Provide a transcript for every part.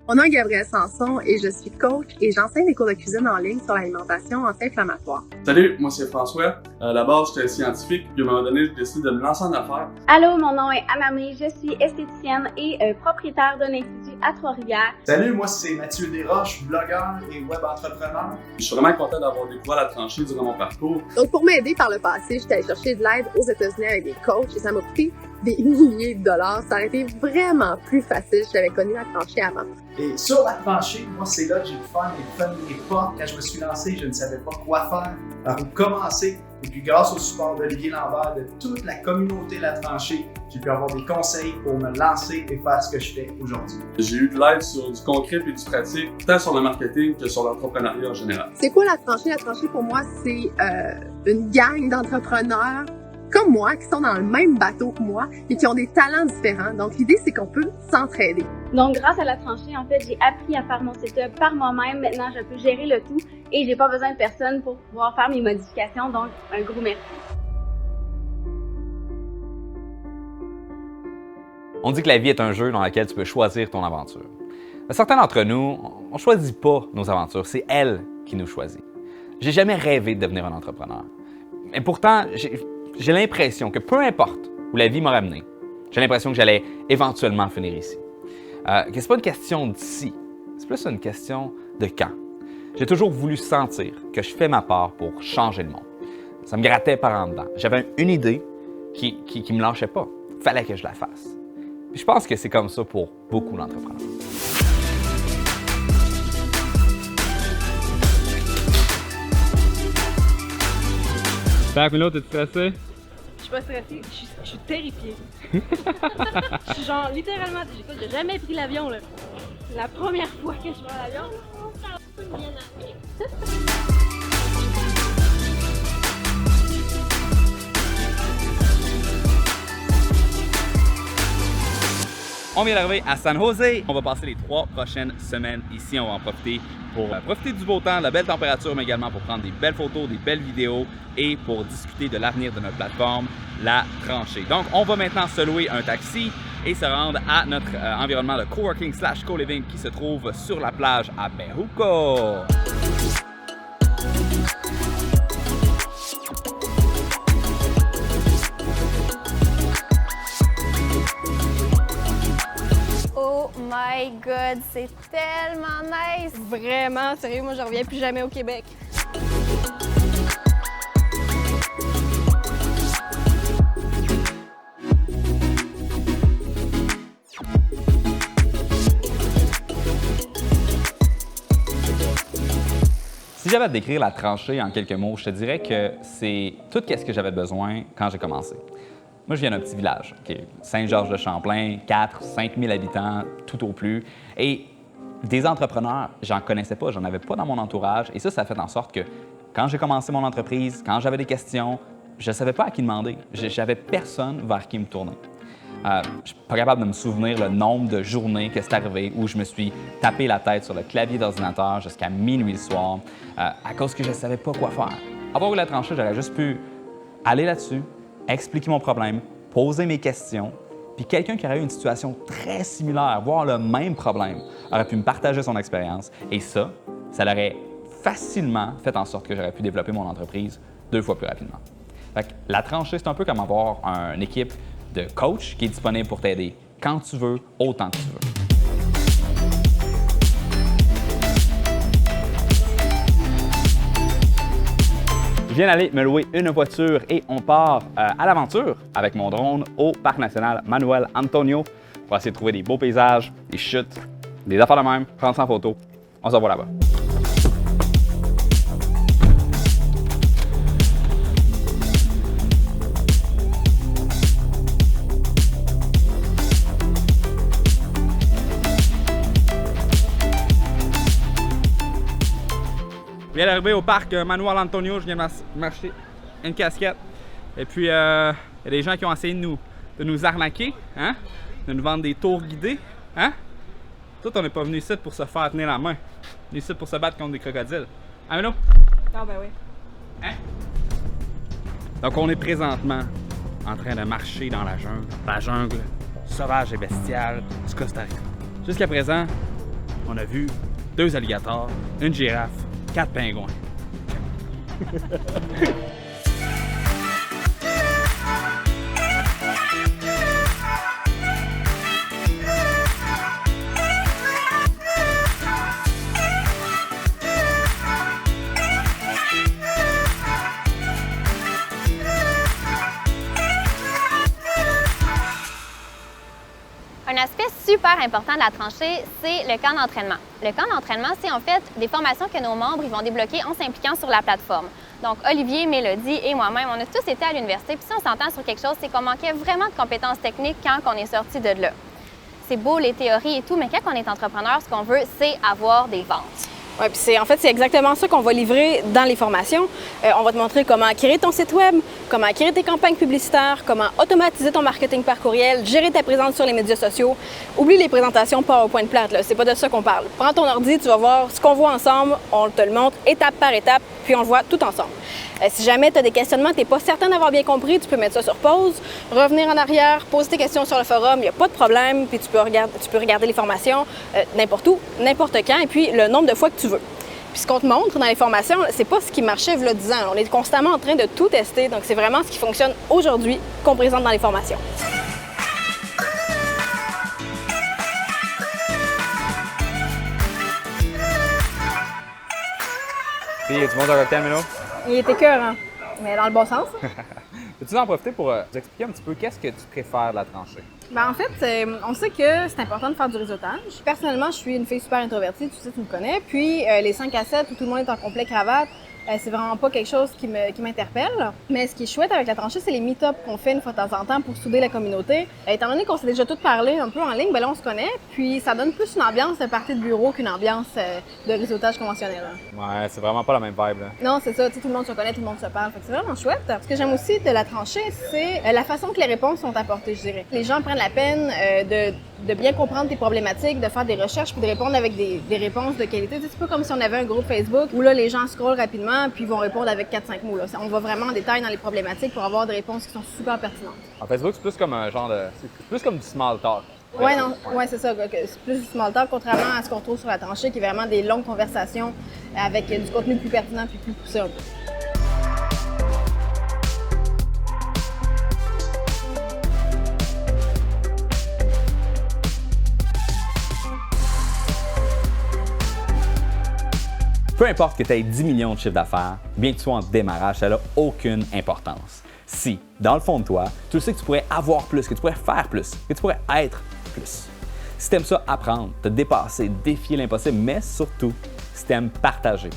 Mon nom est Gabrielle Sanson et je suis coach et j'enseigne des cours de cuisine en ligne sur l'alimentation anti-inflammatoire. Salut, moi c'est François. À la base, j'étais scientifique, puis à un moment donné, j'ai décidé de me lancer en affaires. Allô, mon nom est Anna-Marie, je suis esthéticienne et propriétaire d'un institut à Trois-Rivières. Salut, moi c'est Mathieu Desroches, blogueur et web entrepreneur. Je suis vraiment content d'avoir découvert la tranchée durant mon parcours. Donc pour m'aider par le passé, j'étais allée chercher de l'aide aux États-Unis avec des coachs et ça m'a coûté des milliers de dollars. Ça aurait été vraiment plus facile si j'avais connu la tranchée avant. Et sur la tranchée, moi c'est là que j'ai pu faire mes premiers pas. Quand je me suis lancé, je ne savais pas quoi faire, par où commencer. Et puis grâce au support d'Olivier Lambert, de toute la communauté de la tranchée, j'ai pu avoir des conseils pour me lancer et faire ce que je fais aujourd'hui. J'ai eu de l'aide sur du concret et du pratique, tant sur le marketing que sur l'entrepreneuriat en général. C'est quoi la tranchée? La tranchée pour moi, c'est une gang d'entrepreneurs comme moi, qui sont dans le même bateau que moi, mais qui ont des talents différents. Donc, l'idée, c'est qu'on peut s'entraider. Donc, grâce à la tranchée, en fait, j'ai appris à faire mon setup par moi-même. Maintenant, je peux gérer le tout et j'ai pas besoin de personne pour pouvoir faire mes modifications. Donc, un gros merci. On dit que la vie est un jeu dans lequel tu peux choisir ton aventure. Mais certains d'entre nous, on ne choisit pas nos aventures, c'est elle qui nous choisit. J'ai jamais rêvé de devenir un entrepreneur. Mais pourtant, j'ai l'impression que peu importe où la vie m'a ramené, j'ai l'impression que j'allais éventuellement finir ici. Que c'est pas une question d'ici, c'est plus une question de quand. J'ai toujours voulu sentir que je fais ma part pour changer le monde. Ça me grattait par en dedans. J'avais une idée qui me lâchait pas. Fallait que je la fasse. Puis je pense que c'est comme ça pour beaucoup d'entrepreneurs. Fait que là, t'es stressé? Je suis pas stressée, je suis terrifiée. Je suis genre littéralement, j'ai jamais pris l'avion là. C'est la première fois que je prends l'avion. Ça va bien aller. On vient d'arriver à San Jose. On va passer les 3 prochaines semaines ici. On va en profiter pour profiter du beau temps, de la belle température, mais également pour prendre des belles photos, des belles vidéos et pour discuter de l'avenir de notre plateforme, la tranchée. Donc, on va maintenant se louer un taxi et se rendre à notre environnement de coworking / co-living qui se trouve sur la plage à Bejuco. Oh my god, c'est tellement nice! Vraiment, sérieux, moi je reviens plus jamais au Québec. Si j'avais à décrire la tranchée en quelques mots, je te dirais que c'est tout ce que j'avais besoin quand j'ai commencé. Moi, je viens d'un petit village, Saint-Georges-de-Champlain, 4-5 000 habitants, tout au plus. Et des entrepreneurs, j'en connaissais pas, j'en avais pas dans mon entourage. Et ça fait en sorte que quand j'ai commencé mon entreprise, quand j'avais des questions, je ne savais pas à qui demander. J'avais personne vers qui me tourner. Je ne suis pas capable de me souvenir le nombre de journées que c'est arrivé où je me suis tapé la tête sur le clavier d'ordinateur jusqu'à minuit le soir à cause que je ne savais pas quoi faire. Avoir eu la tranchée, j'aurais juste pu aller là-dessus, expliquer mon problème, poser mes questions, puis quelqu'un qui aurait eu une situation très similaire, voire le même problème, aurait pu me partager son expérience. Et ça l'aurait facilement fait en sorte que j'aurais pu développer mon entreprise 2 fois plus rapidement. Fait que la tranchée, c'est un peu comme avoir une équipe de coach qui est disponible pour t'aider quand tu veux, autant que tu veux. Je viens d'aller me louer une voiture et on part à l'aventure avec mon drone au Parc national Manuel Antonio pour essayer de trouver des beaux paysages, des chutes, des affaires de même, prendre ça en photo. On se revoit là-bas. Je viens d'arriver au parc Manuel Antonio, je viens de m'acheter une casquette. Et puis, il y a des gens qui ont essayé de nous arnaquer, hein? De nous vendre des tours guidés. Hein? Tout, on n'est pas venu ici pour se faire tenir la main. On est venu ici pour se battre contre des crocodiles. Ah, Melo? Ah ben oui. Hein? Donc, on est présentement en train de marcher dans la jungle sauvage et bestiale du Costa Rica. Jusqu'à présent, on a vu 2 alligators, une girafe, 4 pingouins. Un aspect super important de la tranchée, c'est le camp d'entraînement. Le camp d'entraînement, c'est en fait des formations que nos membres ils vont débloquer en s'impliquant sur la plateforme. Donc, Olivier, Mélodie et moi-même, on a tous été à l'université. Puis si on s'entend sur quelque chose, c'est qu'on manquait vraiment de compétences techniques quand on est sorti de là. C'est beau les théories et tout, mais quand on est entrepreneur, ce qu'on veut, c'est avoir des ventes. Oui, puis c'est exactement ça qu'on va livrer dans les formations. On va te montrer comment créer ton site web, comment créer tes campagnes publicitaires, comment automatiser ton marketing par courriel, gérer ta présence sur les médias sociaux. Oublie les présentations PowerPoint plates, là, c'est pas de ça qu'on parle. Prends ton ordi, tu vas voir ce qu'on voit ensemble, on te le montre étape par étape, puis on le voit tout ensemble. Si jamais tu as des questionnements, tu n'es pas certain d'avoir bien compris, tu peux mettre ça sur pause, revenir en arrière, poser tes questions sur le forum, il n'y a pas de problème, puis tu peux regarder les formations n'importe où, n'importe quand, et puis le nombre de fois que tu veux. Puis ce qu'on te montre dans les formations, c'est pas ce qui marchait il y a 10 ans. On est constamment en train de tout tester, donc c'est vraiment ce qui fonctionne aujourd'hui qu'on présente dans les formations. Puis, tu montes un cocktail, Mélo? Il était écœurant, mais dans le bon sens. Peux-tu en profiter pour nous expliquer un petit peu qu'est-ce que tu préfères de la tranchée? Ben en fait, on sait que c'est important de faire du réseautage. Personnellement, je suis une fille super introvertie, tu sais, tu me connais. Puis les 5 à 7 où tout le monde est en complet cravate, c'est vraiment pas quelque chose qui m'interpelle. Mais ce qui est chouette avec la tranchée, c'est les meet-ups qu'on fait une fois de temps en temps pour souder la communauté. Étant donné qu'on s'est déjà tous parlé un peu en ligne, ben là on se connaît. Puis ça donne plus une ambiance de partie de bureau qu'une ambiance de réseautage conventionnel. Ouais, c'est vraiment pas la même vibe, là. Non, c'est ça, tu sais, tout le monde se connaît, tout le monde se parle. Fait que c'est vraiment chouette. Ce que j'aime aussi de la tranchée, c'est la façon que les réponses sont apportées, je dirais. Les gens prennent la peine de bien comprendre tes problématiques, de faire des recherches puis de répondre avec des réponses de qualité. C'est pas comme si on avait un groupe Facebook où là les gens scrollent rapidement puis vont répondre avec 4-5 mots. Là. On va vraiment en détail dans les problématiques pour avoir des réponses qui sont super pertinentes. En Facebook, c'est plus comme un genre de... C'est plus comme du small talk. Ouais, c'est ça. C'est plus du small talk, contrairement à ce qu'on retrouve sur la tranchée, qui est vraiment des longues conversations avec du contenu plus pertinent puis plus poussé un peu. Peu importe que tu aies 10 millions de chiffres d'affaires, bien que tu sois en démarrage, ça n'a aucune importance. Si, dans le fond de toi, tu sais que tu pourrais avoir plus, que tu pourrais faire plus, que tu pourrais être plus. Si tu aimes ça, apprendre, te dépasser, défier l'impossible, mais surtout, si tu aimes partager,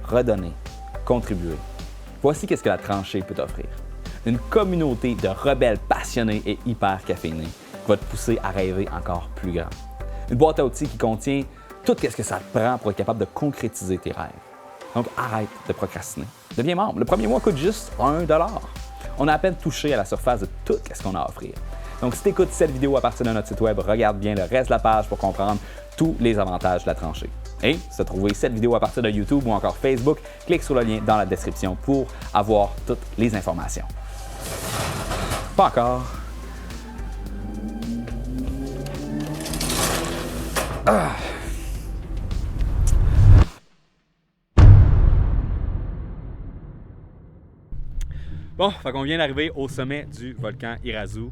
redonner, contribuer, voici qu'est-ce que la tranchée peut t'offrir. Une communauté de rebelles passionnés et hyper caféinés qui va te pousser à rêver encore plus grand. Une boîte à outils qui contient tout ce que ça te prend pour être capable de concrétiser tes rêves. Donc, arrête de procrastiner. Deviens membre. Le premier mois coûte juste $1. On a à peine touché à la surface de tout ce qu'on a à offrir. Donc, si tu écoutes cette vidéo à partir de notre site web, regarde bien le reste de la page pour comprendre tous les avantages de la tranchée. Et si tu as trouvé cette vidéo à partir de YouTube ou encore Facebook, clique sur le lien dans la description pour avoir toutes les informations. Pas encore. Ah. Bon, fait qu'on vient d'arriver au sommet du volcan Irazu.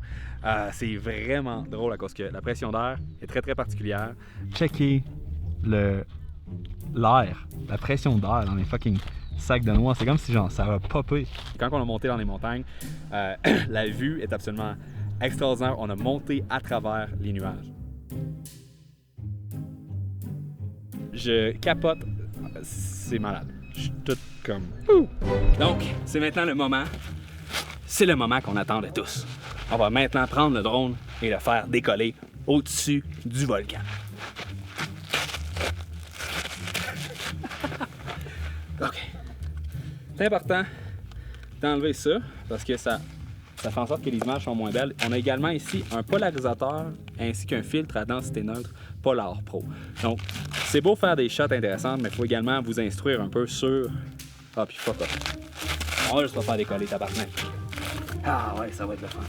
C'est vraiment drôle à cause que la pression d'air est très très particulière. Checkez l'air, la pression d'air dans les fucking sacs de noix. C'est comme si genre ça va popper. Quand on a monté dans les montagnes, la vue est absolument extraordinaire. On a monté à travers les nuages. Je capote, c'est malade. Je suis tout comme... Donc, c'est maintenant le moment. C'est le moment qu'on attendait tous. On va maintenant prendre le drone et le faire décoller au-dessus du volcan. OK. C'est important d'enlever ça parce que ça fait en sorte que les images sont moins belles. On a également ici un polarisateur ainsi qu'un filtre à densité neutre Polar Pro. Donc, c'est beau faire des shots intéressantes, mais il faut également vous instruire un peu sur... Ah, puis fuck off. On va juste pas faire décoller ta partenaire. Ah ouais, ça va être le fun.